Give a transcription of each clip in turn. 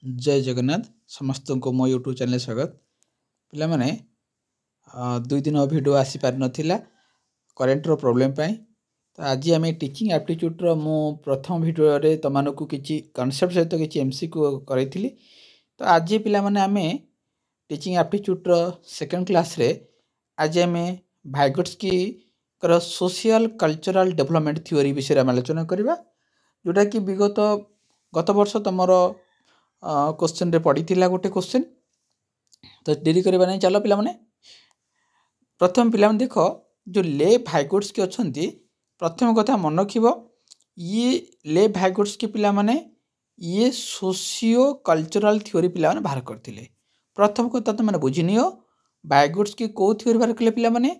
जय जगन्नाथ समस्त को मो यूट्यूब चैनल स्वागत पिला माने 2 दिन वीडियो आसी पार नथिला करेंट रो प्रॉब्लम पाई तो आज आम टीचिंग एप्टीट्यूड रो मो प्रथम वीडियो रे तमानकु किछि कांसेप्ट सहित किछि एमसीक्यू करैथिली तो आज पिला माने आम टीचिंग एप्टीट्यूड रो सेकंड क्लास रे आज आम भाइगोट्स्की कर सोशल कल्चरल डेवलपमेंट थ्योरी विषय आलोचना करबा जोटा कि गत वर्ष तमरो क्वेश्चन रे पड़ी थिला गोटे क्वेश्चन तो डेरी करबा नै चलो पिला माने प्रथम पिला माने देखो जो ले भाइगोट्स्की अछंती प्रथम कथा मन रखिबो ये ले भाइगोट्स्की पिला माने ये सोशियो कल्चरल थ्योरी पिला माने बाहर करथिले प्रथम कथा तो माने बुझिनियो भाइगोट्स्की को थ्योरी बाहर करले पिला माने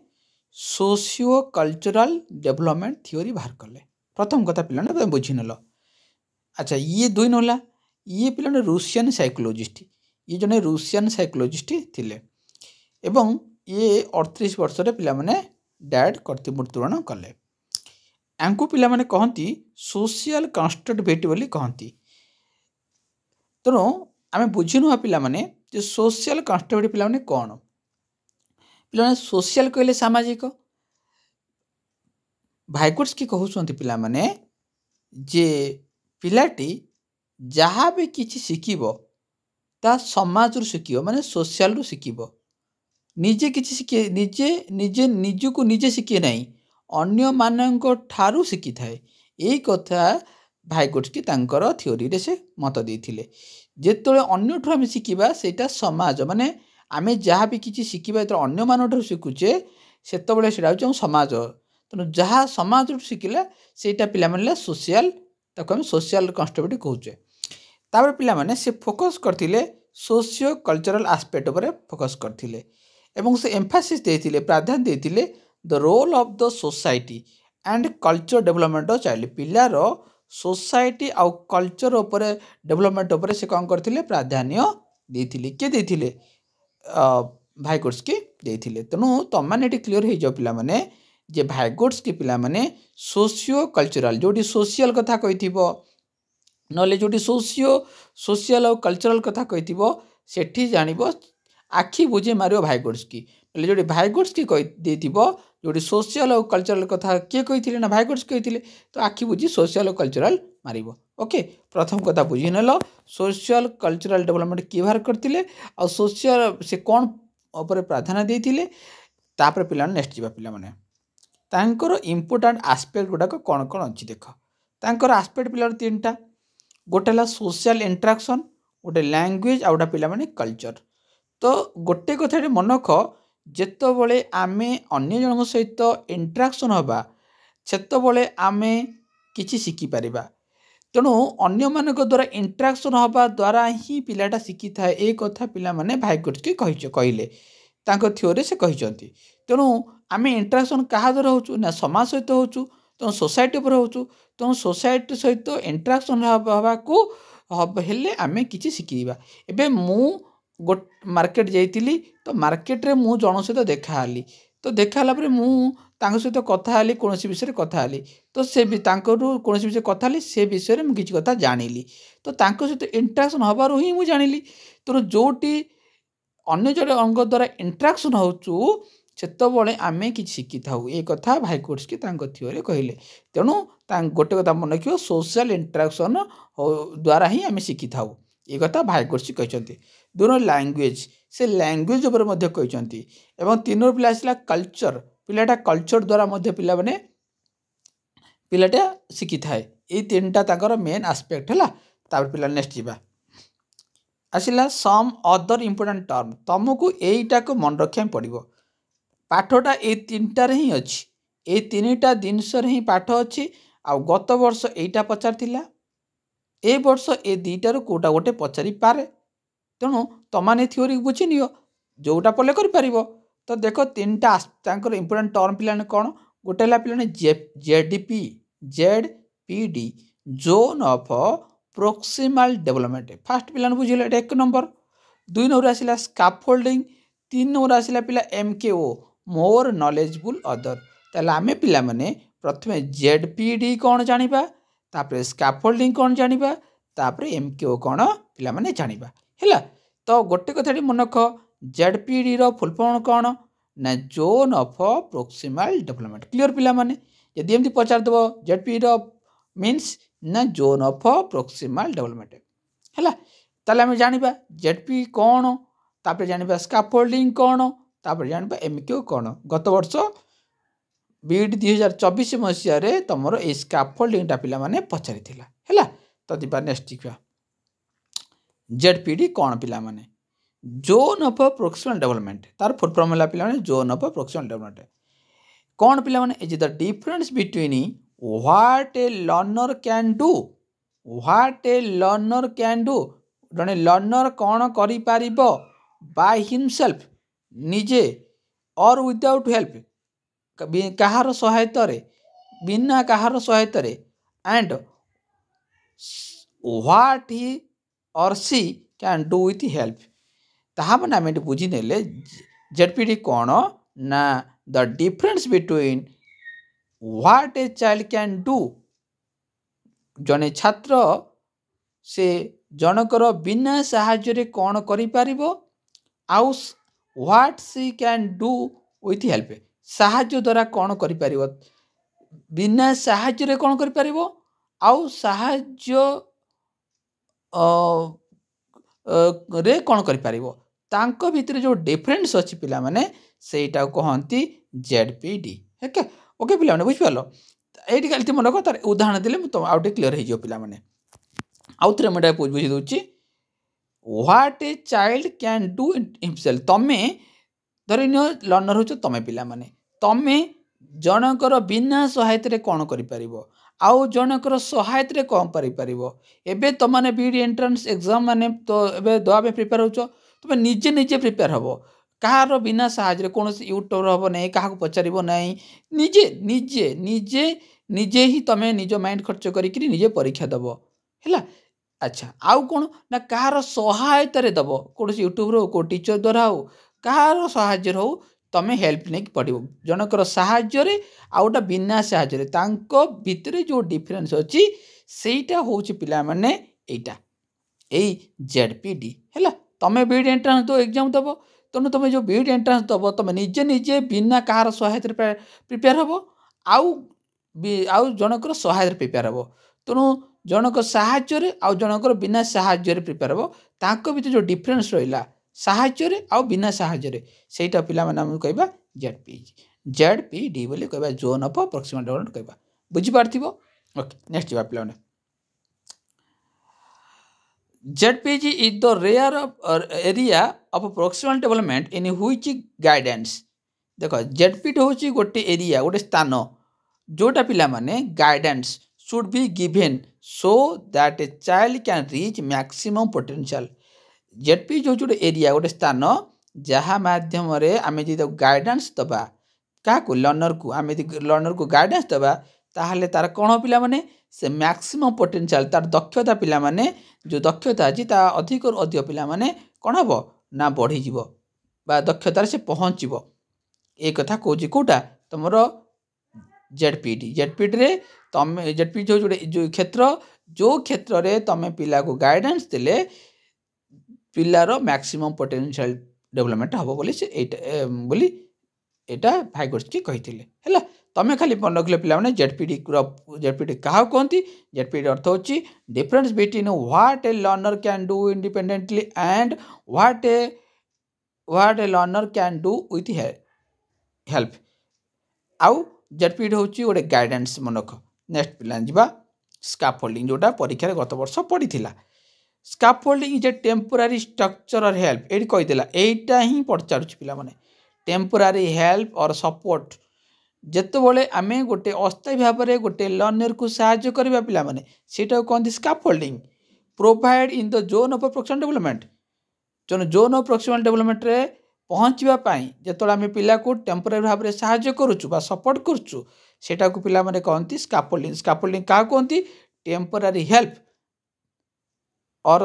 सोशियो कल्चरल डेवलपमेंट थ्योरी बाहर करले प्रथम कथा पिला माने बुझिनलो अच्छा ये दुई नला ये पिला रूसियन साइकोलॉजिस्ट ये जने रूसियन साइकोलॉजिस्ट थिले एवं ये 38 वर्ष रे पिला माने डैड करती मृत्युवरण कले आंकु पिला माने कहंती सोशल कंस्ट्रक्टिविटी बोली कहंती तनो आमे बुझिनु पिला माने जे सोशल कंस्ट्रक्टिविटी पिला माने कोन पिला माने सोशल कहले सामाजिक भाइगोट्स्की कहउछंती पिला माने जे पिलाटी जहाँ भी किसी शिखिबो ता समाज रु शिखिबो माने सोशल रु शिखिबो निजे किसी शिखे निजे निजे निजु को निजे शिखे नहीं अन्य मानक ठारू शिखि थाए एई कथा भाइगोट्स्की तांकर थ्योरी रे से मत देथिले जेतोले अन्य ठु हम शिखिबा सेटा समाज माने आमे जहाँ भी किसी शिखिबा त अन्य मानक ठु शिखुचे सेतबेले सेटा हो समाज तनो जहाँ समाज रु शिखिला सेटा पिला मानले सोशल ताको हम सोशल कंस्ट्रक्टिविटी कहउचे तापर पिला माने से फोकस करथिले सोशियो कल्चरल एस्पेक्ट ऊपर फोकस करथिले एवं से एम्फासिस देथिले प्राधान्य देथिले the role of the society and culture development of child पिलार सोसाइटी आउ कल्चर ऊपर डेवलपमेंट ऊपर से कोन करथिले प्राधान्य देथिले के देथिले भाइगोट्स्की देथिले तनु तमाने एटी क्लियर हे जो पिला माने जे भाइगोट्स्की पिला माने सोशियो कल्चरल जोटी सोशल कथा कहिथिबो नले जोटी सोशल और कल्चरल कथा कहिथिबो सेठी जानिबो आखि बुझे मारियो भाइगोट्स्की नले जोटी भाइगोट्स्की कहि देथिबो जोटी सोशल और कल्चरल कथा के कहिथिले ना भाइगोट्स्की कहिथिले तो आखि बुझी सोशल और कल्चरल मारिबो ओके प्रथम कथा बुझी नेलो सोशल कल्चरल डेवलपमेंट के बाहर करथिले और सोशल से कोन ऊपर प्राधान्य देथिले तापर पिला नेक्स्ट जिबा पिला माने तांकर इंपोर्टेंट एस्पेक्ट गुडाक कोन कोन अछि देखो तांकर एस्पेक्ट पिलार तीनटा गोटेला सोशल इंटरेक्शन गोटे लैंग्वेज आउटा पिला माने कल्चर तो गोटे कथा मन रख जेतबले आमे अन्य जन सहित इंटरेक्शन हबा सेतबले आमे किछि शिखि परिबा तेणु अन्य मानक द्वारा इंटरेक्शन हबा द्वारा ही पिलाटा शिखि थाए ए कथा पिला माने भाइगोट्स्की कहले तांको थ्योरी से कहिसंती तेणु आमे इंटरेक्शन कहा द्वारा होचु ना समाज सहित होचु तो सोसाइटी पर होचु तो सोसाइटी सहित इंटरेक्शन हवा को हेले आमे किछि शिखिबा एबे मु गोट मार्केट जाइतिली तो मार्केट रे मु जन सहित देखा हली तो देखा हला पर मु तांको सहित कथा हली कोनोसी विषय रे कथा हली तो से भी तांको कोनोसी विषय कथा हली से विषय रे मु किछि कथा जानिली तो तांको सहित इंटरेक्शन हबारो ही मु जानिली तो जोटी अन्य जड़े अंग द्वारा इंटरेक्शन होचु सेतबले आमे किछि शिखि थाउ ए कथा भाइगोट्स्की तांको थ्योरी कहले तेणु गोटे कथा मन रखियो सोशल इंटरेक्शन द्वारा ही आमे शिखि थाउ ए कथा भाइगोट्स्की कहचंती दोनो लैंग्वेज से लैंग्वेज ऊपर मध्ये कहचंती एवं तीनों पिला आसला कल्चर पिलाटा कल्चर द्वारा मध्ये पिला माने पिलाटा शिखि थाए ए तीनटा ताकर मेन एस्पेक्ट हला तापर पिला नेक्स्ट जिबा आसिला सम अदर इंपोर्टेंट टर्म तुमको एटा को मन रखिया पड़िबो पाठटा ए तीनटा रे ही अछि ए तीनटा जिनस रे ही पाठ अछि आ गत वर्ष एटा पचारथिला ए वर्ष ए दीटा रो कोटा गोटे पचारि पारे तेणु तमाने थ्योरी बुझी नियो जोटा पले कर पारिबो तो देखो तीनटा तांकर इंपोर्टेंट टर्म पिलाने कोन गोटेला पिलाने JDP ZPD zone of proximal development fast पिलाने बुझिले एक नंबर दुई नंबर आसिला स्कैफोल्डिंग तीन नंबर आसिला पिला एमकेओ मोर नॉलेजफुल अदर ताले आमे पिला माने प्रथमे जेडपीडी कोन जानिबा तापर स्कैफोल्डिंग कोन जानिबा तापर एमकेओ कोन पिलामाने जानिबा हैला। तो गोटे कथाटी मन रख जेडपीडी रो फुल फॉर्म कौन ना zone of proximal development. Clear पिलामाने यदि एमती पचार दबो जेडपीडी रो मीन्स ना जोन ऑफ प्रोक्सिमल डेवलपमेंट हैला। ताले हमें जानिबा जेडपी कौन तापर जानिबा स्कैफोल्डिंग कौन तापर जानिबा एमक्यू कौन। गत वर्ष बीड 2024 मसीह तुमर ए स्कैफोल्डिंगटा पिला माने पचारि थिला हैला। तो दिबा नेक्स्ट देखा जेडपीडी कौन पिला माने जोन ऑफ प्रोक्सिमल डेवलपमेंट तार फुल फॉर्म होला पिला माने जोन ऑफ प्रोक्सिमल डेवलपमेंट कौन पिला माने is the difference between what A learner can do what A learner can do जने लर्नर कौन करि पारिबो बाय हिमसेल्फ निजे और विदाउट हेल्प कहार सहायता रे बिना कहार सहायता रे एंड व्हाट ही और सी कैन डू विथ हेल्प ताहा माने आमे बुझी नेले जेडपीडी कौन ना the difference between what a child can do जने छात्र से जनकर बिना साहाय्य कौन करि पारिबो आउ what she can do with help साहाय्य द्वारा कौन करि पारिबो बिना साहाय्य कौन करि पारिबो आउ साहाय्य रे कौन करि पारिबो तांको भितर जो डिफरेंस अछि पिला माने सेटा कहंती जेडपीडी ओके ओके पिला माने बुझ पालो एठी खाली मन को तार उदाहरण देले तुम आउटे क्लियर हे जो पिला माने आउतरे मेडा बुझी दोची what a child can do himself तमे धरिनियो लर्नर होचो तमे पिला माने तमे जनकर बिना सहायता कौन करि आउ जनकर सहायता कौन करि एबे तमाने बीडी एंट्रेंस एग्जाम माने तो एबे दवा पे प्रिपेयर होचो तमे निजे निजे प्रिपेयर हबो कहार बिना सहायता कौन यूट्यूब हबो नै कहा पचारिबो नै निजे निजे निजे निजे ही तमे निज माइंड खर्च करिकरी निजे परीक्षा दबो हैला। अच्छा आउ कौन ना कहार सहायता रे दबो कौन यूट्यूब रो को टीचर द्वारा हो कहार सहाय्य हो तमे हेल्प नहीं पड़ो जनकर साहाय्य रे आउटा बिना साहाय्य रे तांको भितरे जो डिफरेंस अछि सेटा होछि पिला माने एटा एई जेडपीडी हैला। तमे बीड एंट्रेंस तो एग्जाम दबो तनु तमे जो बीड एंट्रेंस दबो तमे निजे निजे बिना कहार सहायता रे प्रिपेयर हबो आउ जनकर सहायता प्रिपेयर हबो तनु जनक साहाय्य रे आउ जनकर बिना साहाय्य रे प्रिपेयर हबो तांको भितर जो डिफरेंस रहिला साहाय्य रे आउ बिना साहाय्य रे सेटा पिला माने हम कहबा जेडपीडी बोले कहबा जोन ऑफ प्रोक्सिमल डेवलपमेंट कहबा बुझी पारथिबो। ओके नेक्स्ट बा पिला माने ZPD is the rare area of proximal development in which guidance देखो जेडपीडी होची गोटे एरिया गोटे स्थान जोटा पिला माने guidance should be given so that a child can reach maximum potential ZP जो जो एरिया गोटे स्थान जहाँ माध्यम रे आमे जी गाइडेंस दबा क्या को लर्नर को आमे लर्नर को गाइडेंस दबा ताहले तार कौन पिला माने से मैक्सिमम पोटेंशियल तार दक्षता पिला माने जो दक्षता अछि ता अधिक और अधिक पिला माने कौन हबो ना बढ़ी जीवो बा दक्षतार से पहुँचीबो ए कथा कहूँ कोटा तुमर जेडपीडी रे तमे जेडपीडी जो क्षेत्र रे तमे पिला को गाइडेंस देले पिलार मैक्सिमम पोटेंशियल डेवलपमेंट हम बोली से बोली एटा भाइगोट्स्की कहिथिले हैला। तमे खाली मन रखले पिला माने जेडपीडी कहा कहंती जेडपीडी अर्थ होची difference between what A learner can do independently and what A learner can do with help आउ जेडपीडी होची गोटे गाइडेंस मन रख। नेक्स्ट पिला जिबा स्कैफोल्डिंग जोटा परीक्षा रे गत वर्ष पढ़ीथिला scaffolding is a temporary structural help एटी कहिदेला एटा ही पचारुछि पिला माने टेम्पोरारी हेल्प और सपोर्ट जेतेबेले आमे गोटे अस्थायी भाव में गोटे लर्नर को साहाय्य करबा पिला माने सेटा कहंती scaffolding provide in the zone of proximal development zone of proximal development रे पहुँचवा जो आम पिला को टेम्पोरारी भाव में साहाय्य करुचु बा सपोर्ट करुचु सेटा को पिला माने कहंती स्कैफोल्डिंग स्कैफोल्डिंग क्या कहंती टेम्पोरारी हेल्प और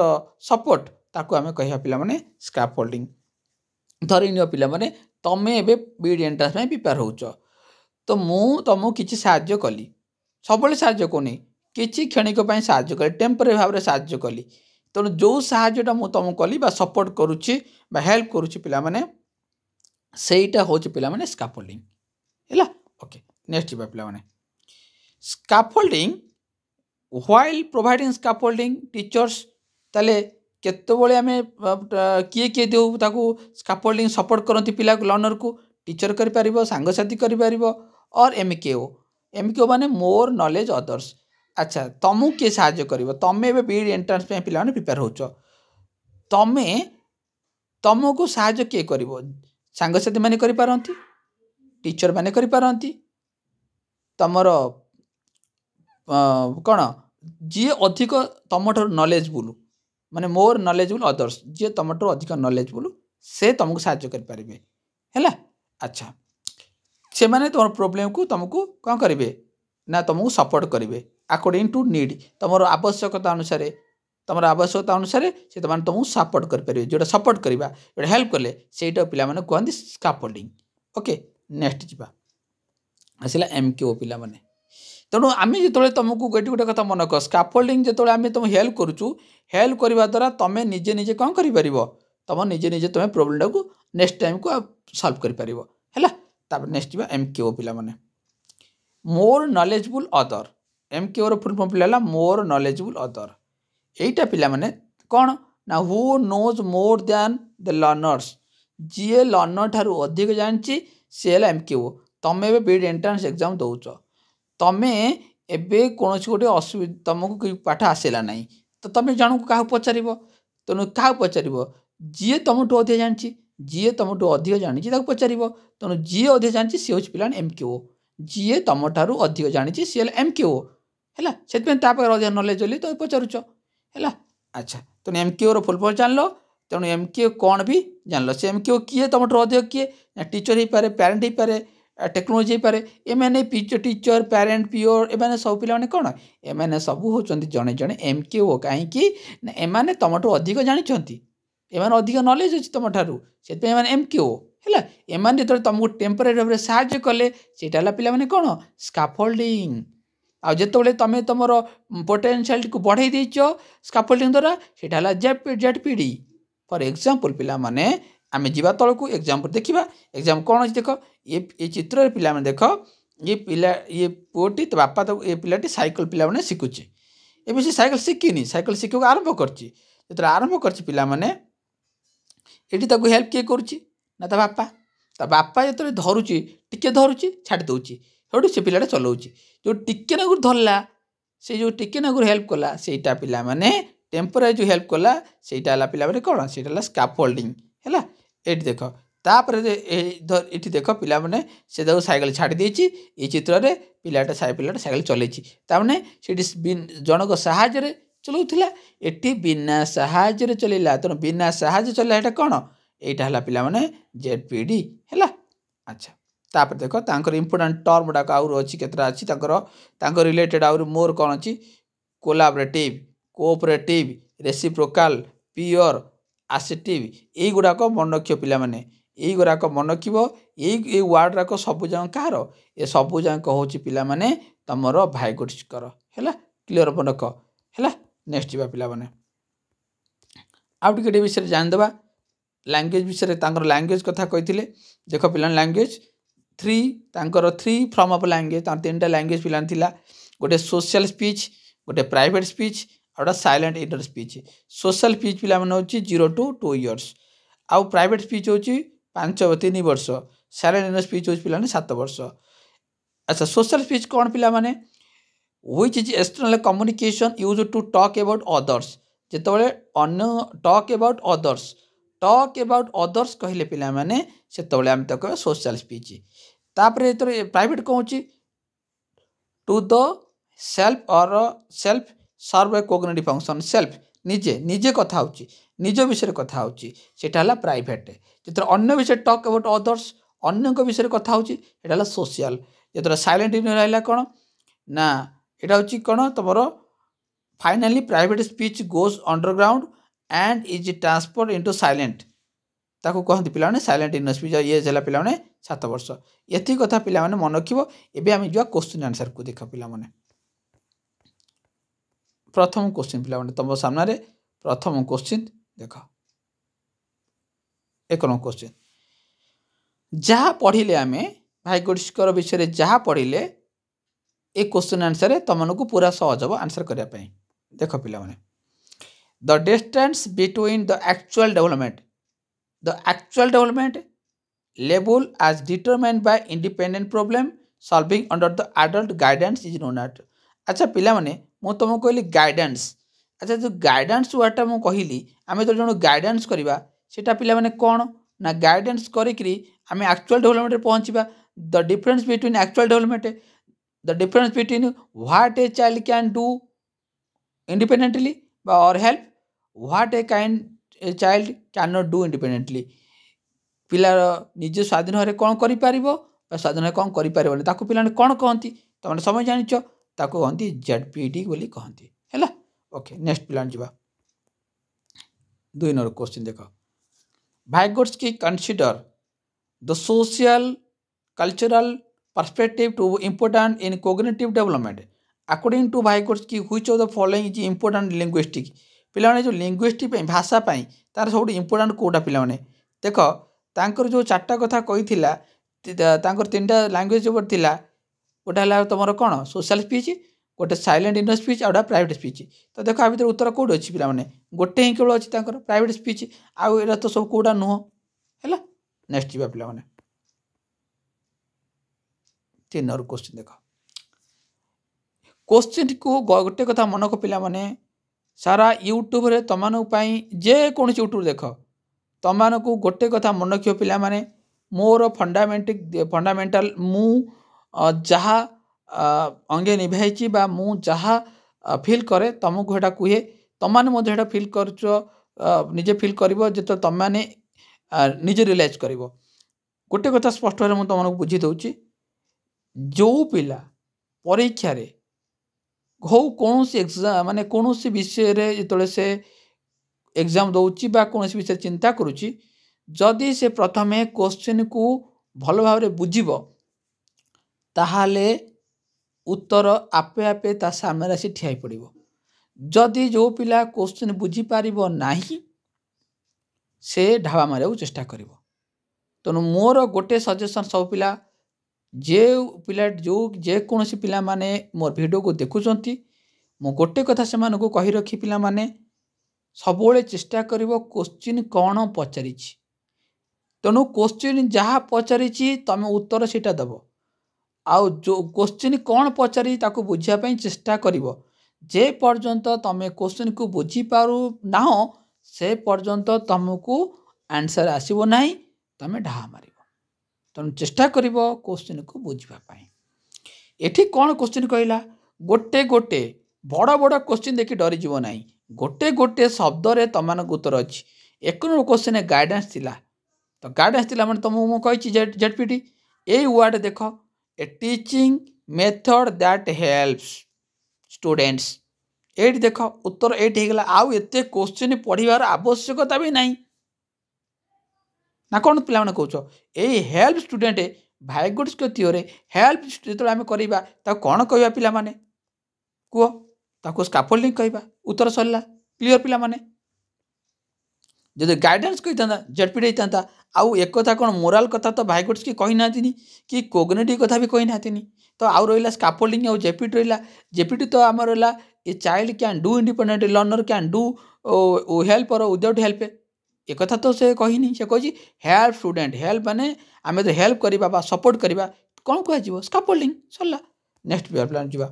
सपोर्ट ताको आमे कहिया पिला माने स्कैफोल्डिंग धरि नियो पिला माने तमे एबे बीडी एंट्रेंस में प्रिपेयर होउछ तो मु तुमको किसी साहाय्य कली सब साहाय्य को नहीं किसी क्षणिक साहाय्य कली टेम्पोरारी भाव में साहाय्य कली तेणु जो साहाय्यटा मुझे तुमको कली सपोर्ट करुच्ची हेल्प करुच्ची पिला माने सेटा हूँ पिला माने स्कैफोल्डिंग है। ओके नेक्स्ट जी पिला माने scaffolding while providing scaffolding teachers ताले केतबले आम किए किए देऊ ताकू स्कैफोल्डिंग सपोर्ट करती पिला लर्नर को टीचर कर पारिबो सांगसाथी कर पारिबो और एमकेओ माने मोर नॉलेज अदर्स। अच्छा तुमको किए साहाय्य करिवो तमे बे बीड एंट्रेंस पे पिला माने प्रिपेयर होचो तमे तुमको साहाय्य किए करिवो सांगसाथी माने करि पारंती टीचर माने करि पारंती तमरो कौन जी अधिक तुम नॉलेजफुल माने मोर नॉलेजफुल अदर्स जी तुम अधिक नॉलेजफुल से तुमको साहाय्य करें है। अच्छा से माने तुम प्रोब्लेम को तुमको कौन करेंगे ना तुमको सपोर्ट करेंगे अकॉर्डिंग टू नीड तुम आवश्यकता अनुसार तुम आवश्यकता अनुसार से तुमको सपोर्ट करेंगे जोटा सपोर्ट करवा जो हेल्प कले से पिला माने कहते स्कैफोल्डिंग। ओके नेक्स्ट जीवा आसला एमकेओ पिला माने तेणु आम जो तुमको गोटे गोटे कथा मन कर स्कैफोल्डिंग जो आम तुम हेल्प करुचु हेल्प करने द्वारा तुम निजे निजे कौन कर तुम निजे निजे तुम प्रोब्लेम को नेक्स्ट टाइम को सॉल्व कर है। नेक्स्ट जी एमकेओ पिला माने more knowledgeful other MKO full form पिला मोर नॉलेजफुल अदर यहीटा पिला माने कौन ना who knows more than the learners जी लर्नर ठारू अधिक जानी सी है एमकेओ तुम्हें बीड एंट्रेंस एग्जाम दौच तमें एबे कौन गोटे असुविधा तुमको पाठ आसला ना तो तुम जन को क्या पचार तेणु क्या पचार जी तुमठू अधिक जानी जी तुमठू अधिक जानी पचार तेणु जी अधिक जानी सी हूँ पिला एमकेओ जी तुम ठारू अधिक जानी सी है एमकेओ है से अधिक नॉलेज बोली तुम पचारुच है। अच्छा तेणु एमकेओ फुल फॉर्म जान लो तेणु एमकेओ कौन भी जान लो से एमकेओ किए तुम अधिक किए टीचर हो पारे पेरेन्ट हो पारे टेक्नोलोजी हो पारे एम टीचर पेरेन्ट पिओर एम सब पिला कौन एम सब होती जड़े जड़े एमकेओ कहीं एम तुमठू अधिक जानी एम अधिक नॉलेज अच्छी तुम ठारू से एमकेओ है एम जो तुमको टेम्परेरी भाव में साहाय्य कले सेटा पिला माने कौन स्कैफोल्डिंग आ जिते तुम तुम पोटेंशियल को बढ़ाई देच स्कैफोल्डिंग द्वारा सेटा जेडपीडी फॉर एग्जांपल पिला माने आम जीवा तल को एग्जांपल देखा एग्जाम कौन अच्छी देख ये चित्र पिला माने देख ये पुओटी तो बापा तो ये पिलाटी साइकिल पिला माने शिखुचे एवं से साइकिल शिखिनी साइकिल शिखा आरंभ करची आरंभ करची पिला माने एटी ताको हेल्प किए करुच्ची ना ता बापा जो धरुची टिके धरुची छाड़ दूची सेठू से पिलाटा चलाऊँगी जो टिके नागुर धरला से जो टिके नागुर हेल्प कला सेटा पिला माने टेम्परेरी जो हेल्प कला सेटा पिला माने कौन सेटा स्कैफोल्डिंग है। ये देख तापर ये देख पिला माने से साइकिल छाड़ी देची ये चित्र में पिलाटा साइकिल चलैची ताने जनक साहाय्य चलाऊला एटी बिना साहाय्य चलैला तेणु बिना साहाय्य चलला कौन यहाँ पिला माने जेडपीडी है। अच्छा तापर देख तांकर इंपोर्टेंट टर्म गुड़ाक आउर अच्छी केतटा अच्छी रिलेटेड आउर मोर कौन अच्छी कोलाबरेटिव कोऑपरेटिव रेसिप्रोकाल पियर आसेटिव यही गुड़ाक मन रख पिला माने यही गुड़ाक मन रखिबो ये वार्ड राक सबू जाक कहार ये सबू जाक हूँ पिला माने तमर भाइगोट्सकर है क्लीयर मन रख है। नेक्स्ट जीवा पिला माने आउ टिके विषय जानदेवा लैंग्वेज विषय लैंग्वेज कथा कही देख पिला language three form of language तीन टा लैंग्वेज पिला गोटे सोशल स्पीच गोटे प्राइवेट स्पीच और silent inner speech social speech पिला माने होची 0 to 2 years आउ प्राइवेट स्पीच होची 3 वर्ष साइलेंट इनर स्पीच होची पिला 7 वर्ष। अच्छा सोशल स्पीच कौन पिला माने which is external communication use to talk about others जितेबाला अन्य टॉक अबाउट अदर्स कहले पिला माने सेतेबाला हम तक सोशल स्पीच तापर प्राइवेट कौन होची टू द सेल्फ और self serve cognitive function self निजे निजे कथा होची निज विषय कथा होची सेटा हला प्राइवेट जिते अन्य विषय टॉक अबाउट अदर्स अन्य विषय कथा होची सेटा हला सोशल जिते साइलेंट इन रहला कौन ना एटा होची कौन तुमरो finally private speech goes underground and is transfer into silent ताको कहते पिला माने साइलेंट इन स्पीच ये जला पिला माने 7 वर्ष एति कथा पिला माने मन रखिबो। एबे हम जो क्वेश्चन आंसर को देख पिला माने प्रथम क्वेश्चन पिला माने तुम सामने प्रथम क्वेश्चन देख 1 नंबर क्वेश्चन जहाँ पढ़िले आमे भाइगोड्सकर विषय रे जहाँ पढ़िले ए क्वेश्चन आंसर तुमको पूरा सहज हम आंसर करने देख पिला माने the distance between the actual development level as determined by independent problem solving under the adult guidance is known as अच्छा पिला माने मु तुमको कहली गाइडेंस अच्छा जो गाइडेंस वर्डटा मु कहली आमे तो जण गाइडेंस करबा सेटा पिला माने कोन ना गाइडेंस करिकरी आमे एक्चुअल डेवलपमेंट रे पहुंचबा the difference between actual development the difference between what a child can do independently और help what a child can not do independently पिलार निजे स्वाधीन भाव कौन कर स्वाधीन भाव कौन कर पिला कौन कहती तुम समय जानिच ताको कहती जेडपीटी बोली कहती है ओके नेक्स्ट पिला जा 2 नंबर क्वेश्चन देख Vygotsky consider the social cultural perspective to important in cognitive development according to Vygotsky which of the following is important linguistic पिला जो लिंग्विस्टिक भाषा तार सब इम्पोर्टेंट कोटा पिला देख तांकर जो 4टा कथा कही तांकर 3टा लैंग्वेज थिला गोटे है तुम कौन सोशल स्पीच गोटे साइलेंट इनर स्पीच आ प्राइवेट स्पीच तो देख आ भर उत्तर कौट अच्छी पिला गोटे ही केवल अच्छी प्राइवेट स्पीच आउ एरा तो सब कौटा नुह है नेक्स्ट जा पिला 3 नंबर क्वेश्चन देख क्वेश्चन को गोटे कथा मन को पिला सारा यूट्यूब रे तुम जेको यूट्यूब देख तुमको गोटे कथा मन रखियो पिला माने मोर फंडामेंटल मु जहाँ अंगे निभाई बा मु जहाँ फिल करे तुमको हेटा कहे तुमने फिल कर निजे फिल कर जो तुमने निजे रियलाइज कर गोटे कथा स्पष्ट भाव मुझे तुमको बुझी दूची जो पिला परीक्षा रे हो कौन एग्जाम माने कौन विषय रे जो से एग्जाम दौची बा कौन विषय चिंता करुच्ची जदि से प्रथमे क्वेश्चन को भल भाव बुझीब ताहाले उत्तर आपे आपे ता सामने आसी ठिया पड़ो जदि जो पिला क्वेश्चन बुझी पारिबो नाही से ढाबा मारे चेष्टा करिवो तेणु मोर गोटे सजेसन सब पिला जे पिला जो जेकोसी पिला माने मोर वीडियो को देखुचंती मो गोटे कथा से मानको कहि रखी पिला माने सबोले चेष्टा करिवो क्वेश्चन कौन पचारि तेणु क्वेश्चन जहाँ पचारि तुम उत्तर सीटा दब आउ जो क्वेश्चन कौन पचारि ताको बुझापी चेष्टा करिवो जे पर्यंत तुम क्वेश्चन को बुझी पारु ना से पर्यंत तुमको आंसर आसीबो नाही तुम ढा मारिवो तेणु चेष्टा करिवो क्वेश्चन को बुझापी एठी कौन क्वेश्चन कहला गोटे गोटे बड़ बड़ क्वेश्चन देखि डरी जीवो नाही गोटे गोटे शब्द रे तुमको उत्तर अच्छी 1 नंबर क्वेश्चन गाइडेंस थिला तो गाइडेंस थिला माने तुमको मु कहिछि जेडपीटी ए वर्ड देख a teaching method that helps students एट देख उत्तर एट हो गला आउ एते क्वेश्चन पढ़िबार आवश्यकता भी नहीं ना कौन पिला माने कहउछो ए हेल्प स्टूडेंट भाइगोड्स के थियोरी हेल्प जो आम करवा कौन कहवा पिला माने कुह ताको स्कैफोल्डिंग कहवा उत्तर सरला क्लियर पिला माने जब गाइडेंस कही था जेडपीटी होता आउ एक कथा कौन मोराल कथा तो भाइगोड्स की कही ना कि कोग्निटिव कथा भी कही ना तो आउ रहा स्कैफोल्डिंग आउ जेपीटी रहा जेपीटी तो आम रहा ए child can do independent learner can do help और विदाउट हेल्प एक कथा तो से कहनी से कही हेल्प स्टूडेंट हेल्प माने आम तो हेल्प करवा सपोर्ट करवा कौन कह स्कैफोल्डिंग सरला नेक्स्ट प्लान जा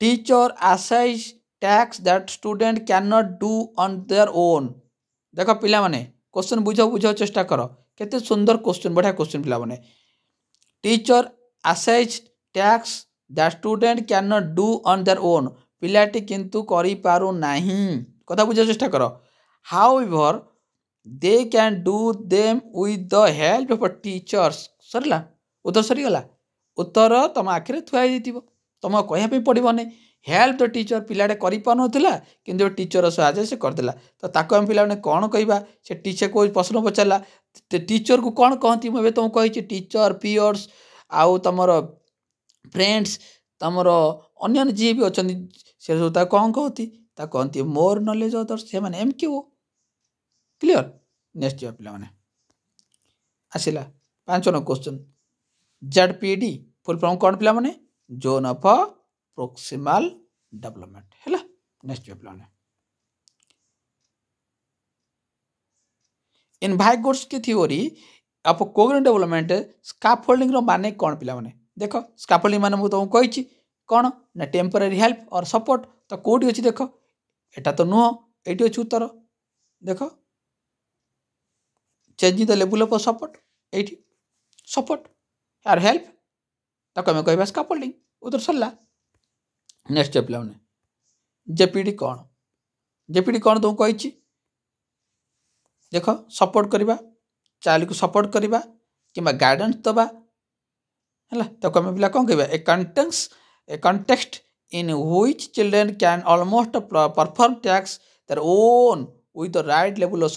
टीचर असाइज tasks that student can not do on their own देख पिला माने क्वेश्चन बुझ चेष्टा कर केते सुंदर क्वेश्चन बढ़िया क्वेश्चन पिला माने टीचर असाइज tasks that student can not do on their own पिलाटी किंतु करि पारु नाही कथा बुझ चेष्टा कर however they can do them with the help of teachers सरला उत्तर सरीगला उत्तर तुम आखिरे थुआ तुम कहवाई पड़ो नहीं हेल्प द टीचर पिलाटे करा कि टीचर साहय से करदेला तो ताको हम पिला कौन कहवा से टीचर को प्रश्न पचारा टीचर को कौन कहती मुझे तुमको कही टीचर पियर्स आउ तुम फ्रेंड्स तमर अन्य जी भी अच्छा से सब कौन कहती कहती मोर नॉलेज अदर्स से मैंने MQ क्लियर। नेक्स्ट जा पे आसला 5 number question ZPD full form कौन पे जोन ऑफ प्रोक्सिमल डेवलपमेंट है। नेक्स्ट जा पे इन Vygotsky theory of cognitive development scaffolding रो माने कौन पिला माने देख स्कैफोल्डिंग माने मु तुमको कही कौन ना टेम्पररी हेल्प और सपोर्ट तो कौटी अच्छी देख एटा तो नुह ये अच्छी उत्तर देख changing the level of support ये सपोर्ट यार हेल्प तो आम कह स्कैफोल्डिंग उत्तर सरला। नेक्स्ट पे जेपीडी कौन तुमको कही देख सपोर्ट करवा चाइल्ड को सपोर्ट करवा कि गाइडेंस दबा है तो आम पिला कौन कह a context in which children can almost perform tasks their own with the right level of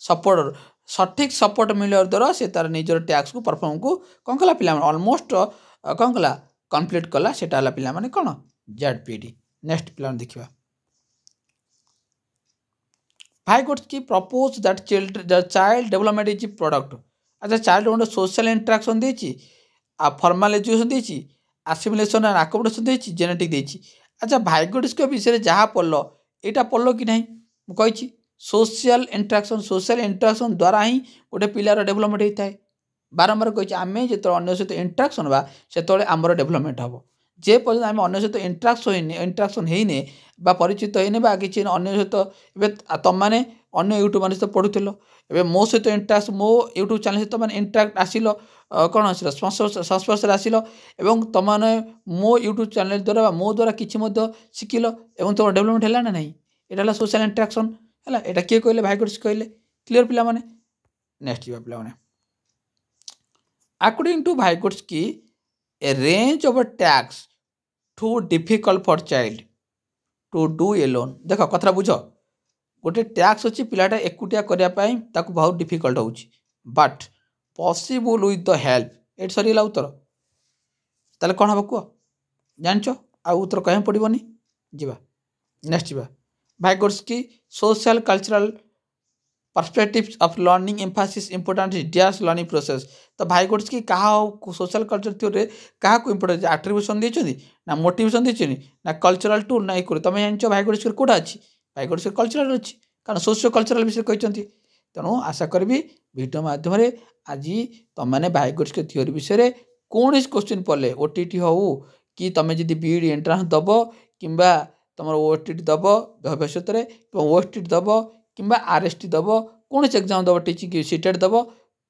support सठिक सपोर्ट मिलने द्वारा से तार निजर टैक्स को परफॉर्म को कौन कला पिला ऑलमोस्ट कौन कला कंप्लीट कला सेटा पिला माने कौन ZPD। नेक्स्ट पिला देखिबा Vygotsky proposed that child development is product अच्छा चाइल्ड डेवलपमेंट सोशल इंटरेक्शन देछि आ फॉर्मल एजुकेशन देछि असिमिलेशन एंड अकोमोडेशन देछि जेनेटिक देछि। अच्छा भाइगोट्स्की विषय जहाँ पढ़ल कि नहीं मुझे कही सोशल इंटरेक्शन द्वारा ही गोटे पिलार डेवलपमेंट होता है बारंबार कही आम जो अन्य सहित इंटरेक्शन बा से आमर डेवलपमेंट हम जे पर्यटन आम अन्य सहित इंटरेक्शन होने परिचित होने कि अन्य सहित तुम मैंने अन्य यूट्यूब मान सहित पढ़ुल ए मो सहित इंटरेक्ट मो यूट्यूब चैनल सहित मैंने इंटराक्ट आसिल कौन आसिल संस्पर्श आसिल एवं तुमने मो यूट्यूब चैनल द्वारा मो द्वारा किसी शिखिल और तुम डेवलपमेंट है ना नहीं यहाँ सोशल इंटरेक्शन है यहाँ किए कहले भाइगोट्स्की कहले क्लीयर पिला माने। नेक्स्ट पिला माने according to Vygotsky a range of tasks too difficult for child to do alone देख कथा बुझ गोटे टैक्स अच्छी पिलाटा एकुटिया करने बहुत डिफिकल्ट हो but possible with the help ये सरीगला उत्तर ताले कौन हम कह जान आउ उत्तर कहीं पड़ोनी जीवा। नेक्स्ट जीवा Vygotsky social cultural perspectives of learning emphasis important dash learning process तो भाइगोट्स्की क्या सोशल कल्चर थ्योरी क्या इंपोर्टेंट आट्रिब्यूशन देती ना मोटिवेशन देती ना कल्चरल टूल ना एक तुम जान भाइगोट्स्की कौटा अच्छी भाइगोट्स्की कल्चरल अच्छी कारण सोशियो कल्चरल विषय कहते तेणु आशा करी वीडियो माध्यम आज तुम मैंने भाइगोट्स्की थ्योरी विषय कौन क्वेश्चन पढ़ले OTT हो कि तुम जब BEd एंट्रांस दब कि तुम OTT दब भविष्य में OST दब कि RST दब कौन एग्जाम दब टीचिंग सीटेट दब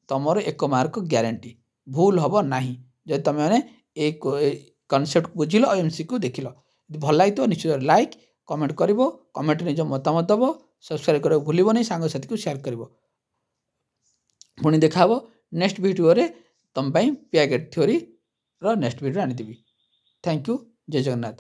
तुम 1 मार्क ग्यारंटी भूल हम ना जब तुम मैंने एक कनसेप्ट बुझिल और MCQ देखिल भल लगे निश्चित लाइक कमेंट कर कमेंट निज मतामत दब सब्सक्राइब करने भूल सांगसाथी को शेयर कर पुणी देखा नेक्स्ट वीडियो रे तुम पैकेट थ्योरी नेक्स्ट वीडियो आनीदेवी। थैंक यू जय जगन्नाथ।